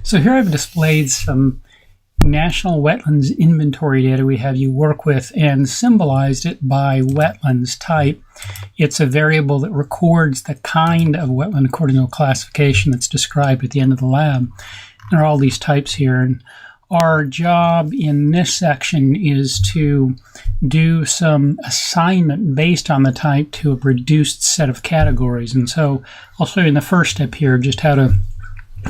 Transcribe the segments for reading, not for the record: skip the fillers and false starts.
So here I've displayed some National Wetlands Inventory data we have you work with and symbolized it by wetlands type. It's a variable that records the kind of wetland according to a classification that's described at the end of the lab. There are all these types here, and our job in this section is to do some assignment based on the type to a reduced set of categories. And so I'll show you in the first step here just how to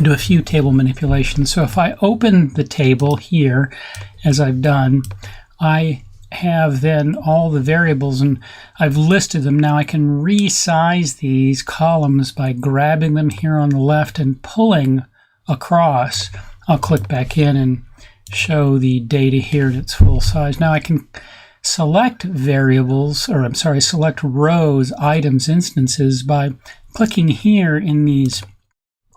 do a few table manipulations. So if I open the table here, as I've done, I have then all the variables and I've listed them. Now I can resize these columns by grabbing them here on the left and pulling across. I'll click back in and show the data here at its full size. Now I can select variables, or I'm sorry, select rows, items, instances by clicking here in these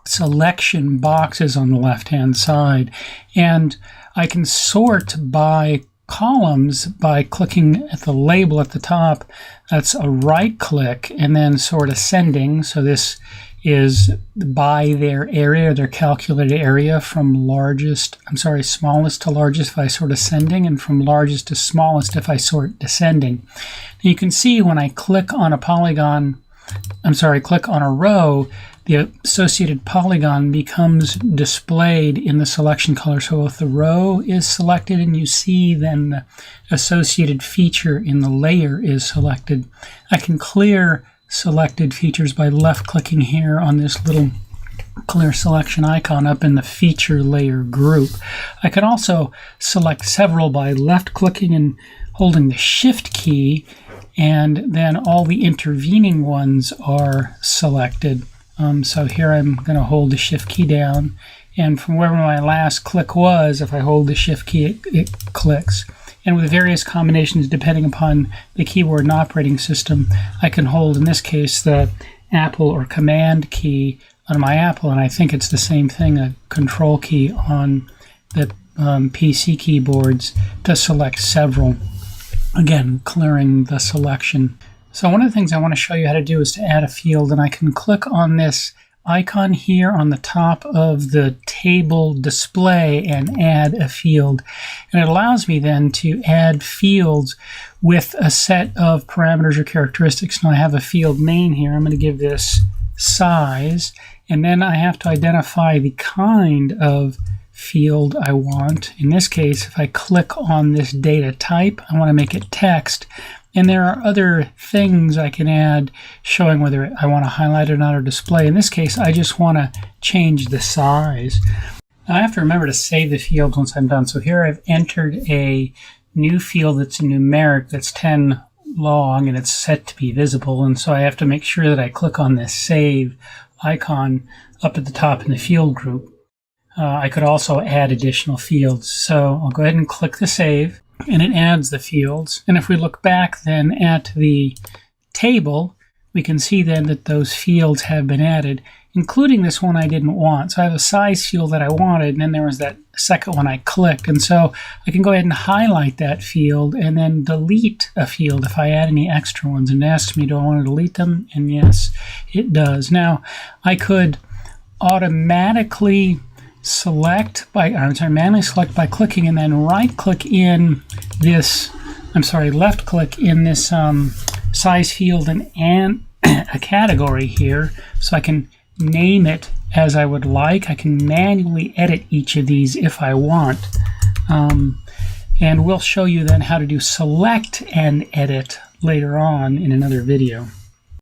selection boxes on the left-hand side, and I can sort by columns by clicking at the label at the top. That's a right click and then sort ascending. So this is by their area, their calculated area from smallest to largest if I sort ascending, and from largest to smallest if I sort descending. And you can see when I click on a click on a row, the associated polygon becomes displayed in the selection color. So if the row is selected and you see then the associated feature in the layer is selected, I can clear selected features by left clicking here on this little clear selection icon up in the feature layer group. I can also select several by left clicking and holding the shift key, and then all the intervening ones are selected. So here I'm going to hold the shift key down, and from wherever my last click was, if I hold the shift key, it clicks. And with various combinations depending upon the keyboard and operating system, I can hold, in this case, the Apple or Command key on my Apple, and I think it's the same thing, a Control key on the PC keyboards to select several. Again, clearing the selection. So one of the things I want to show you how to do is to add a field, and I can click on this icon here on the top of the table display and add a field. And it allows me then to add fields with a set of parameters or characteristics. Now I have a field name here. I'm going to give this size, and then I have to identify the kind of field I want. In this case, if I click on this data type, I want to make it text. And there are other things I can add showing whether I want to highlight or not or display. In this case, I just want to change the size. Now I have to remember to save the fields once I'm done. So here I've entered a new field that's a numeric that's 10 long and it's set to be visible. And so I have to make sure that I click on this save icon up at the top in the field group. I could also add additional fields. So I'll go ahead and click the save, and it adds the fields. And if we look back then at the table, we can see then that those fields have been added, including this one I didn't want. So I have a size field that I wanted, and then there was that second one I clicked. And so I can go ahead and highlight that field and then delete a field if I add any extra ones. And it asks me, do I want to delete them? And yes, it does. Now, I could automatically manually select by clicking and then left click in this size field and a category here, so I can name it as I would like. I can manually edit each of these if I want. And we'll show you then how to do select and edit later on in another video.